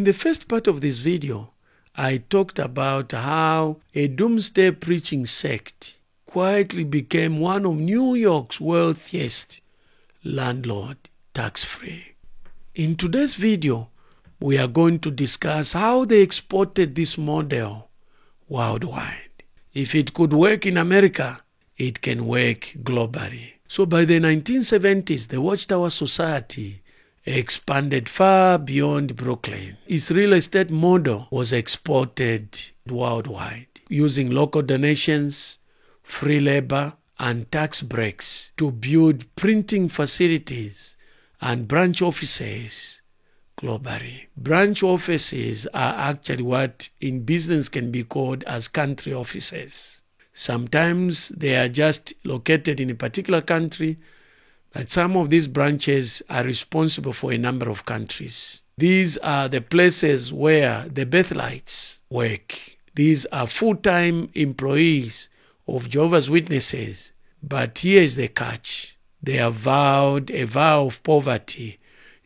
In the first part of this video, I talked about how a doomsday preaching sect quietly became one of New York's wealthiest landlord, tax-free. In today's video, we are going to discuss how they exported this model worldwide. If it could work in America, it can work globally. So by the 1970s, the Watchtower Society expanded far beyond Brooklyn. Its real estate model was exported worldwide, using local donations, free labor, and tax breaks to build printing facilities and branch offices globally. Branch offices are actually what in business can be called as country offices. Sometimes they are just located in a particular country, but some of these branches are responsible for a number of countries. These are the places where the Bethelites work. These are full-time employees of Jehovah's Witnesses. But here is the catch. They have vowed a vow of poverty.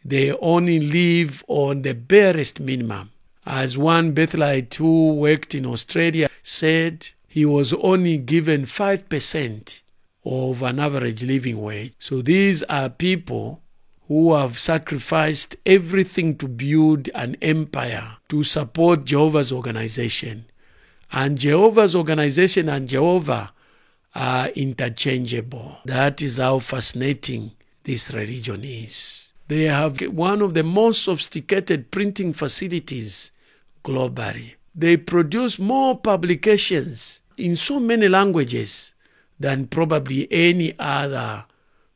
They only live on the barest minimum. As one Bethelite who worked in Australia said, he was only given 5% of an average living wage. So these are people who have sacrificed everything to build an empire to support Jehovah's organization. And Jehovah's organization and Jehovah are interchangeable. That is how fascinating this religion is. They have one of the most sophisticated printing facilities globally. They produce more publications in so many languages than probably any other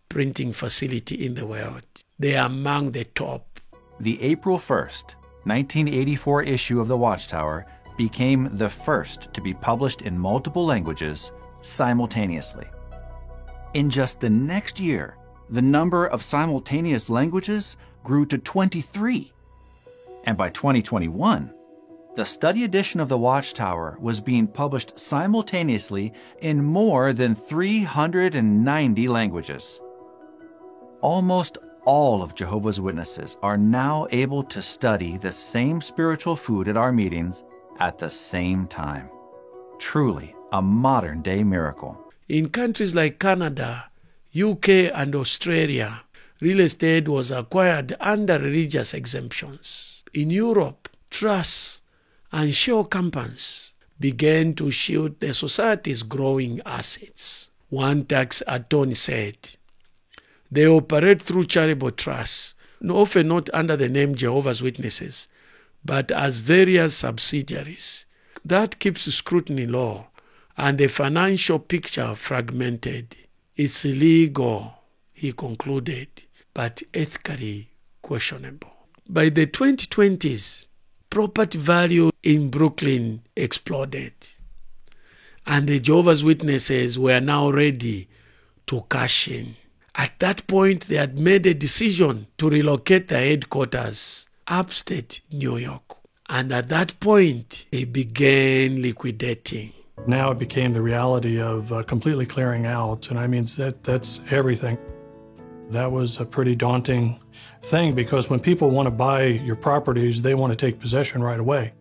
printing facility in the world. They are among the top. The April 1st, 1984 issue of the Watchtower became the first to be published in multiple languages simultaneously. In just the next year, the number of simultaneous languages grew to 23. And by 2021, the study edition of the Watchtower was being published simultaneously in more than 390 languages. Almost all of Jehovah's Witnesses are now able to study the same spiritual food at our meetings at the same time. Truly a modern-day miracle. In countries like Canada, UK, and Australia, real estate was acquired under religious exemptions. In Europe, trusts and shell companies began to shield the society's growing assets. One tax attorney said, they operate through charitable trusts, often not under the name Jehovah's Witnesses, but as various subsidiaries. That keeps scrutiny low and the financial picture fragmented. It's illegal, he concluded, but ethically questionable. By the 2020s, property value in Brooklyn exploded, and the Jehovah's Witnesses were now ready to cash in. At that point, they had made a decision to relocate their headquarters upstate New York. And at that point, they began liquidating. Now it became the reality of completely clearing out, and I mean, that's everything. That was a pretty daunting thing, because when people want to buy your properties, they want to take possession right away.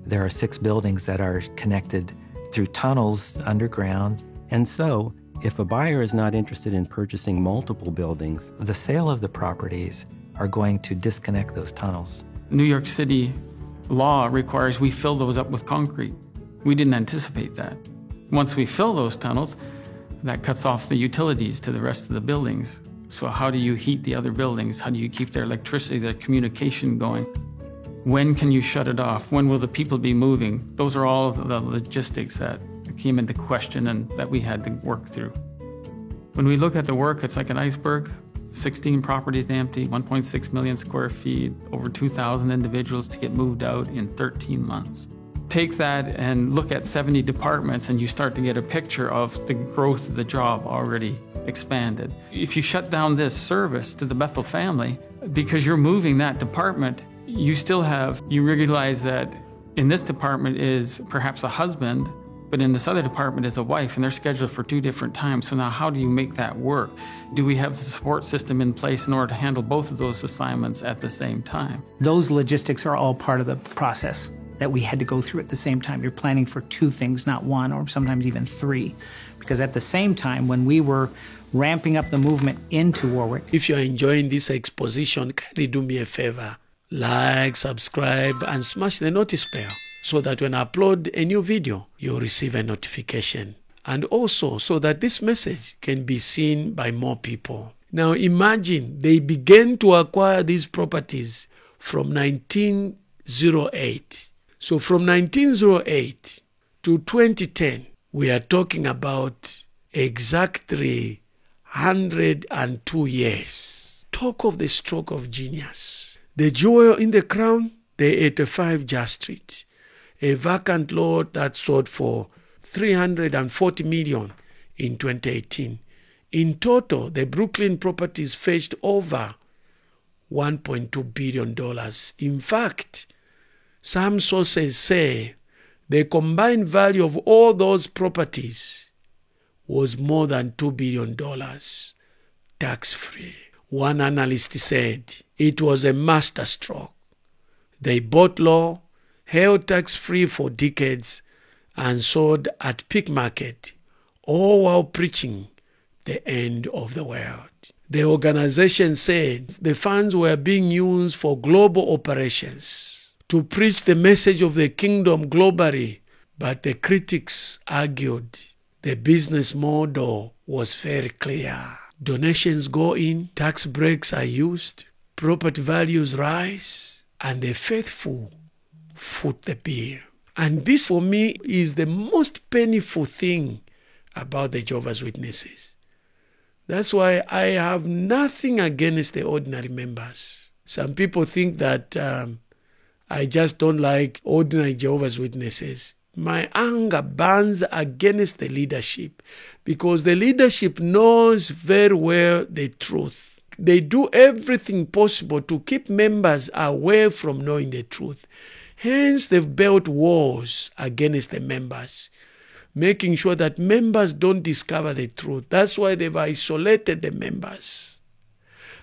There are 6 buildings that are connected through tunnels underground, and so if a buyer is not interested in purchasing multiple buildings, the sale of the properties are going to disconnect those tunnels. New York City law requires we fill those up with concrete. We didn't anticipate that. Once we fill those tunnels, that cuts off the utilities to the rest of the buildings. So how do you heat the other buildings? How do you keep their electricity, their communication going? When can you shut it off? When will the people be moving? Those are all the logistics that came into question and that we had to work through. When we look at the work, it's like an iceberg. 16 properties empty, 1.6 million square feet, over 2,000 individuals to get moved out in 13 months. Take that and look at 70 departments and you start to get a picture of the growth of the job already expanded. If you shut down this service to the Bethel family, because you're moving that department, you realize that in this department is perhaps a husband But in this other department is a wife, and they're scheduled for 2 different times. So now how do you make that work? Do we have the support system in place in order to handle both of those assignments at the same time? Those logistics are all part of the process that we had to go through at the same time. You're planning for 2 things, not 1, or sometimes even 3. Because at the same time, when we were ramping up the movement into Warwick. If you're enjoying this exposition, kindly do me a favor. Like, subscribe, and smash the notice bell so that when I upload a new video, you'll receive a notification. And also so that this message can be seen by more people. Now imagine they began to acquire these properties from 1908. So from 1908 to 2010, we are talking about exactly 102 years. Talk of the stroke of genius. The jewel in the crown, the 85 Jas Street. A vacant lot that sold for $340 million in 2018. In total, the Brooklyn properties fetched over $1.2 billion. In fact, some sources say the combined value of all those properties was more than $2 billion, tax-free. One analyst said it was a masterstroke. They bought low, held tax-free for decades, and sold at peak market, all while preaching the end of the world. The organization said the funds were being used for global operations, to preach the message of the kingdom globally, but the critics argued the business model was very clear. Donations go in, tax breaks are used, property values rise, and the faithful foot the bill. And this for me is the most painful thing about the Jehovah's Witnesses. That's why I have nothing against the ordinary members. Some people think that I just don't like ordinary Jehovah's Witnesses. My anger burns against the leadership because the leadership knows very well the truth. They do everything possible to keep members away from knowing the truth. Hence, they've built walls against the members, making sure that members don't discover the truth. That's why they've isolated the members.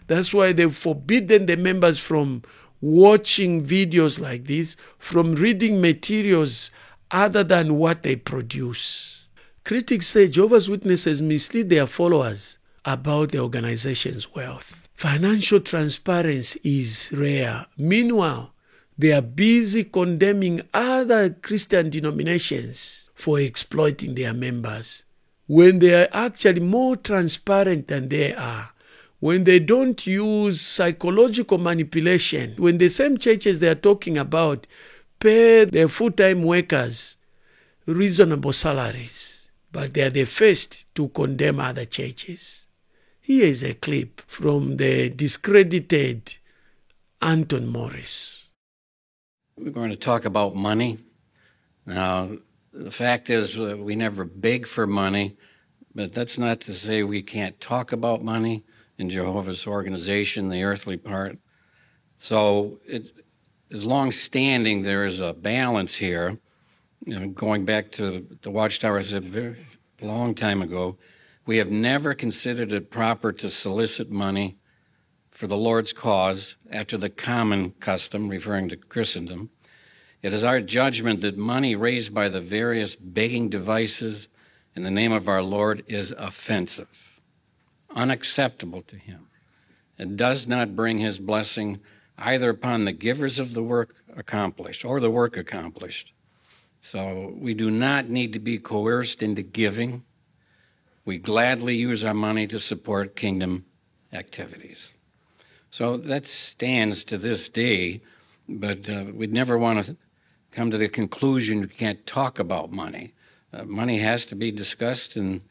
That's why they've forbidden the members from watching videos like this, from reading materials other than what they produce. Critics say Jehovah's Witnesses mislead their followers about the organization's wealth. Financial transparency is rare. Meanwhile, they are busy condemning other Christian denominations for exploiting their members, when they are actually more transparent than they are, when they don't use psychological manipulation, when the same churches they are talking about pay their full-time workers reasonable salaries, but they are the first to condemn other churches. Here is a clip from the discredited Anton Morris. We're going to talk about money. Now, the fact is we never beg for money, but that's not to say we can't talk about money in Jehovah's organization, the earthly part. So it is long-standing there is a balance here. You know, going back to the Watchtower, I said very long time ago, we have never considered it proper to solicit money for the Lord's cause after the common custom, referring to Christendom. It is our judgment that money raised by the various begging devices in the name of our Lord is offensive, unacceptable to him. It does not bring his blessing either upon the givers of the work accomplished or the work accomplished. So we do not need to be coerced into giving. We gladly use our money to support kingdom activities. So that stands to this day, but we'd never want to come to the conclusion you can't talk about money. Money has to be discussed in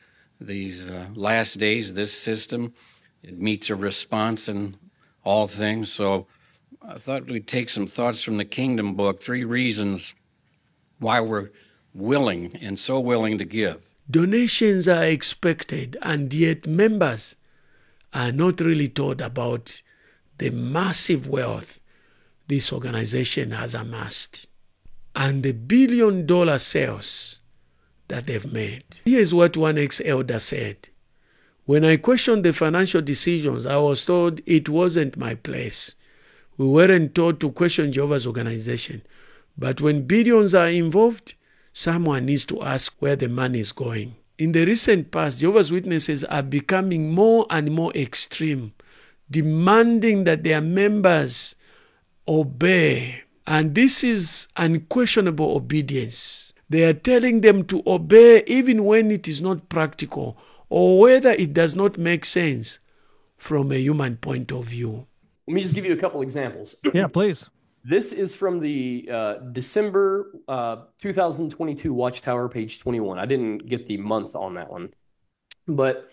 these last days, this system. It meets a response in all things. So I thought we'd take some thoughts from the Kingdom book, 3 reasons why we're willing and so willing to give. Donations are expected, and yet members are not really told about the massive wealth this organization has amassed and the $1 billion sales that they've made. Here's what one ex-elder said. When I questioned the financial decisions, I was told it wasn't my place. We weren't told to question Jehovah's organization. But when billions are involved, someone needs to ask where the money is going. In the recent past, Jehovah's Witnesses are becoming more and more extreme, demanding that their members obey. And this is unquestionable obedience. They are telling them to obey even when it is not practical or whether it does not make sense from a human point of view. Let me just give you a couple examples. Yeah, please. This is from the December 2022 Watchtower, page 21. I didn't get the month on that one. But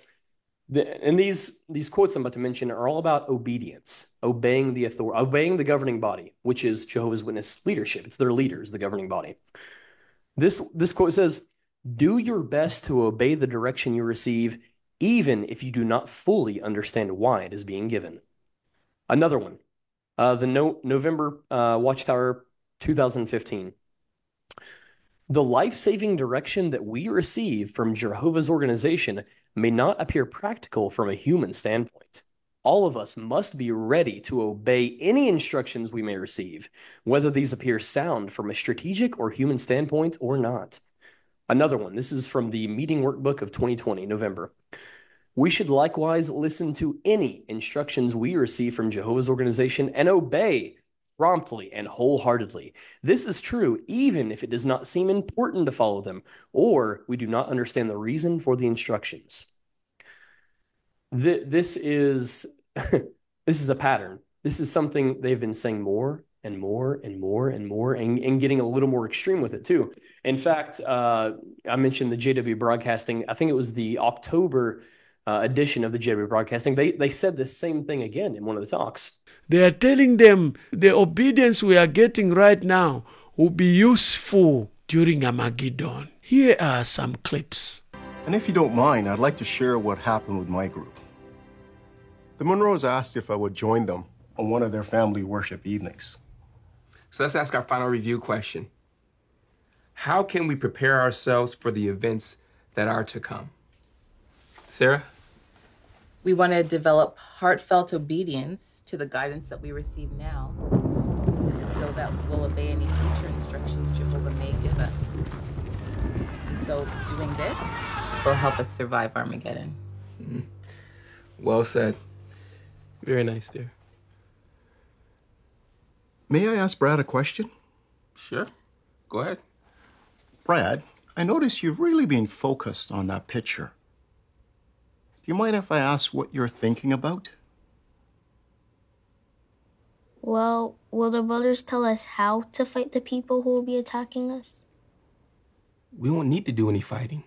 these quotes I'm about to mention are all about obedience, obeying the authority, obeying the governing body, which is Jehovah's Witness leadership. It's their leaders, the governing body. This quote says, "Do your best to obey the direction you receive, even if you do not fully understand why it is being given." Another one, the November Watchtower 2015. "The life-saving direction that we receive from Jehovah's organization may not appear practical from a human standpoint. All of us must be ready to obey any instructions we may receive, whether these appear sound from a strategic or human standpoint or not." Another one, this is from the Meeting Workbook of 2020, November. "We should likewise listen to any instructions we receive from Jehovah's organization and obey promptly and wholeheartedly. This is true even if it does not seem important to follow them, or we do not understand the reason for the instructions." This is a pattern. This is something they've been saying more and more and more and more, and getting a little more extreme with it too. In fact, I mentioned the JW Broadcasting. I think it was the October edition of the JW Broadcasting. They said the same thing again in one of the talks. They are telling them the obedience we are getting right now will be useful during Armageddon. Here are some clips. And if you don't mind, I'd like to share what happened with my group. The Monroes asked if I would join them on one of their family worship evenings. So let's ask our final review question. How can we prepare ourselves for the events that are to come? Sarah? We want to develop heartfelt obedience to the guidance that we receive now so that we'll obey any future instructions Jehovah may give us. And so doing this will help us survive Armageddon. Mm-hmm. Well said. Very nice, dear. May I ask Brad a question? Sure. Go ahead. Brad, I notice you've really been focused on that picture. Do you mind if I ask what you're thinking about? Well, will the brothers tell us how to fight the people who will be attacking us? We won't need to do any fighting.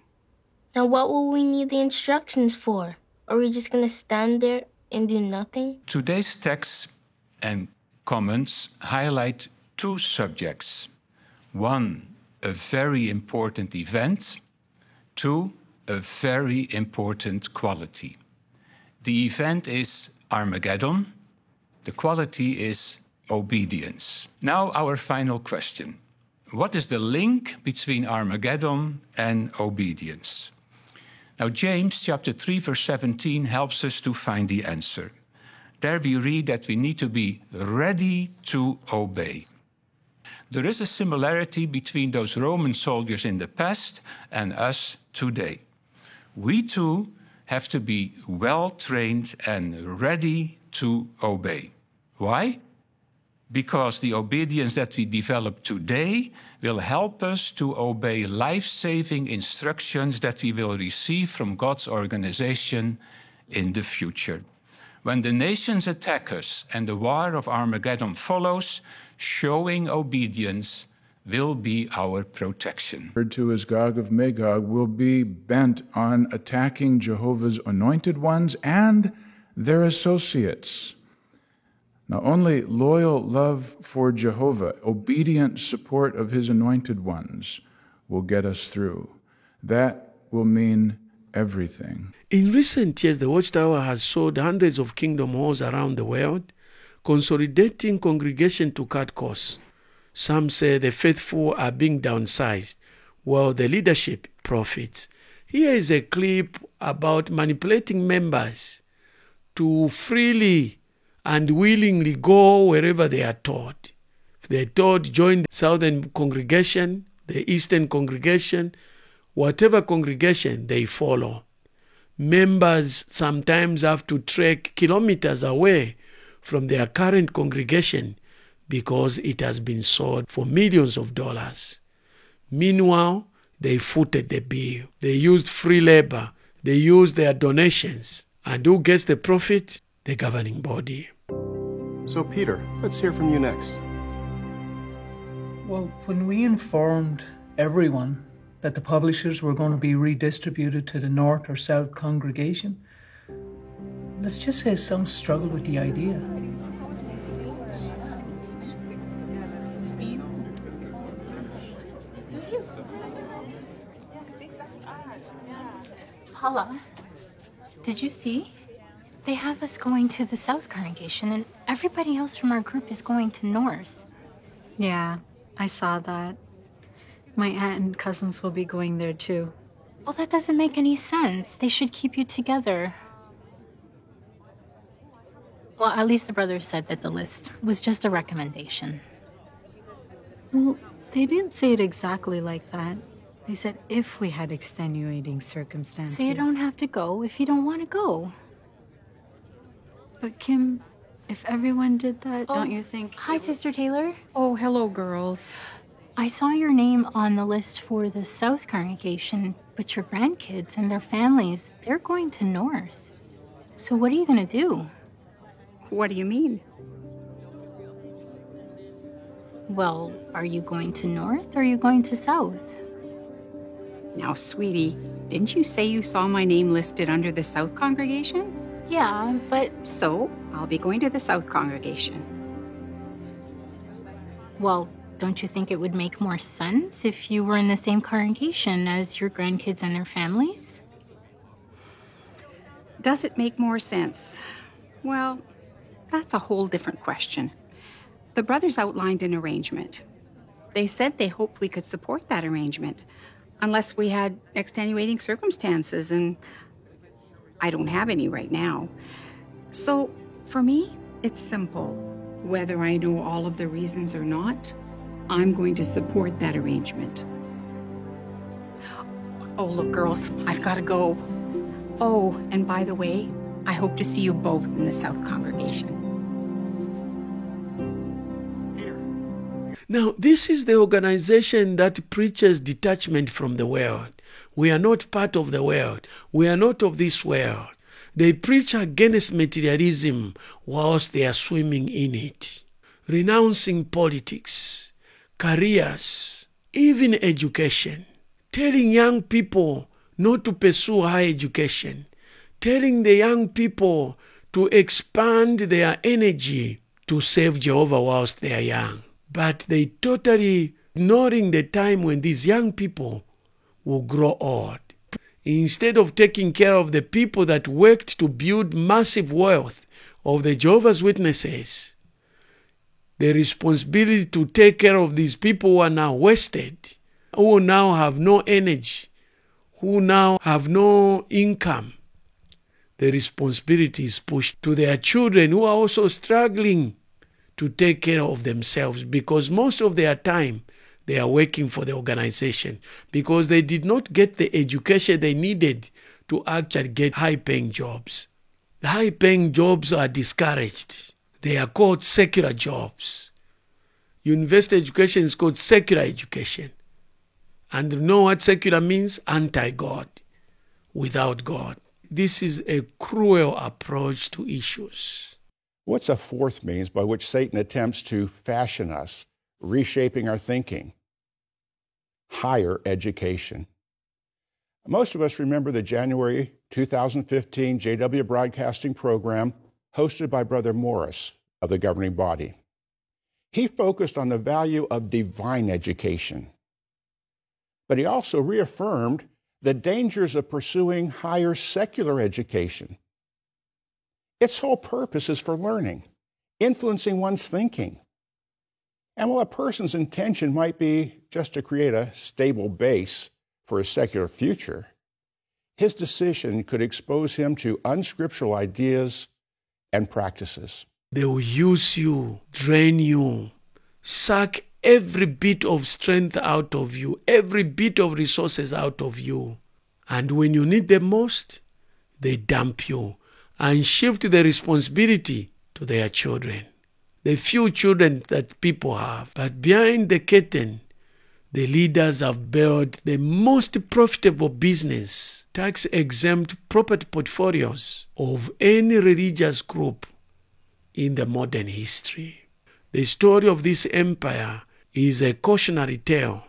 Now what will we need the instructions for? Are we just going to stand there and do nothing? Today's text and comments highlight two subjects. One, a very important event. Two, a very important quality. The event is Armageddon. The quality is obedience. Now our final question. What is the link between Armageddon and obedience? Now James chapter 3 verse 17 helps us to find the answer. There we read that we need to be ready to obey. There is a similarity between those Roman soldiers in the past and us today. We too have to be well-trained and ready to obey. Why? Because the obedience that we develop today will help us to obey life-saving instructions that we will receive from God's organization in the future. When the nations attack us and the war of Armageddon follows, showing obedience will be our protection. Referred to as Gog of Magog, will be bent on attacking Jehovah's anointed ones and their associates. Now, only loyal love for Jehovah, obedient support of his anointed ones will get us through. That will mean everything. In recent years, the Watchtower has sold hundreds of kingdom halls around the world, consolidating congregation to cut costs. Some say the faithful are being downsized, well, the leadership profits. Here is a clip about manipulating members to freely and willingly go wherever they are taught. If they're taught, join the southern congregation, the eastern congregation, whatever congregation they follow. Members sometimes have to trek kilometers away from their current congregation because it has been sold for millions of dollars. Meanwhile, they footed the bill. They used free labor. They used their donations. And who gets the profit? The governing body. So, Peter, let's hear from you next. Well, when we informed everyone that the publishers were going to be redistributed to the north or south congregation, let's just say some struggled with the idea. Paula, did you see? They have us going to the South congregation, and everybody else from our group is going to North. Yeah, I saw that. My aunt and cousins will be going there too. Well, that doesn't make any sense. They should keep you together. Well, at least the brothers said that the list was just a recommendation. Well, they didn't say it exactly like that. They said if we had extenuating circumstances. So you don't have to go if you don't want to go. But Kim, if everyone did that, don't you think... Hi, Sister Taylor. Oh, hello, girls. I saw your name on the list for the South congregation, but your grandkids and their families, they're going to North. So what are you going to do? What do you mean? Well, are you going to North or are you going to South? Now, sweetie, didn't you say you saw my name listed under the South congregation? Yeah, but... So, I'll be going to the South congregation. Well, don't you think it would make more sense if you were in the same congregation as your grandkids and their families? Does it make more sense? Well, that's a whole different question. The brothers outlined an arrangement. They said they hoped we could support that arrangement, unless we had extenuating circumstances, and I don't have any right now. So, for me, it's simple. Whether I know all of the reasons or not, I'm going to support that arrangement. Oh, look, girls, I've got to go. Oh, and by the way, I hope to see you both in the South congregation. Now, this is the organization that preaches detachment from the world. We are not part of the world. We are not of this world. They preach against materialism whilst they are swimming in it, renouncing politics, careers, even education, telling young people not to pursue higher education, telling the young people to expand their energy to serve Jehovah whilst they are young. But they totally ignoring the time when these young people will grow old. Instead of taking care of the people that worked to build massive wealth of the Jehovah's Witnesses, the responsibility to take care of these people who are now wasted, who now have no energy, who now have no income, the responsibility is pushed to their children who are also struggling to take care of themselves, because most of their time they are working for the organization because they did not get the education they needed to actually get high-paying jobs. The high-paying jobs are discouraged. They are called secular jobs. University education is called secular education. And you know what secular means? Anti-God, without God. This is a cruel approach to issues. What's a fourth means by which Satan attempts to fashion us, reshaping our thinking? Higher education. Most of us remember the January 2015 JW Broadcasting program hosted by Brother Morris of the governing body. He focused on the value of divine education, but he also reaffirmed the dangers of pursuing higher secular education. Its whole purpose is for learning, influencing one's thinking. And while a person's intention might be just to create a stable base for a secular future, his decision could expose him to unscriptural ideas and practices. They will use you, drain you, suck every bit of strength out of you, every bit of resources out of you. And when you need them most, they dump you and shift the responsibility to their children. The few children that people have. But behind the curtain, the leaders have built the most profitable business, tax-exempt property portfolios of any religious group in the modern history. The story of this empire is a cautionary tale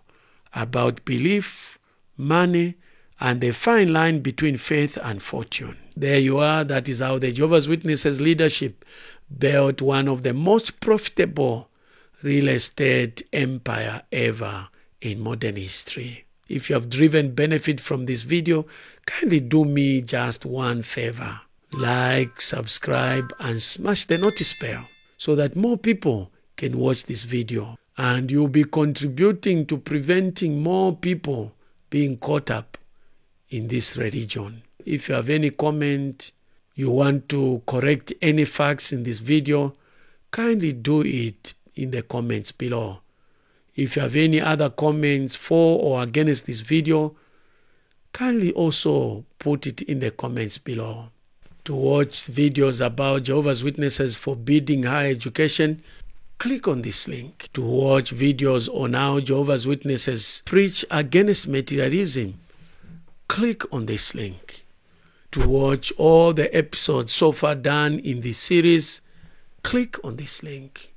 about belief, money, and the fine line between faith and fortune. There you are. That is how the Jehovah's Witnesses leadership built one of the most profitable real estate empire ever in modern history. If you have driven benefit from this video, kindly do me just one favor. Like, subscribe, and smash the notice bell so that more people can watch this video. And you'll be contributing to preventing more people being caught up in this religion. If you have any comment, you want to correct any facts in this video, kindly do it in the comments below. If you have any other comments for or against this video, kindly also put it in the comments below. To watch videos about Jehovah's Witnesses forbidding higher education, click on this link. To watch videos on how Jehovah's Witnesses preach against materialism, click on this link. To watch all the episodes so far done in this series, click on this link.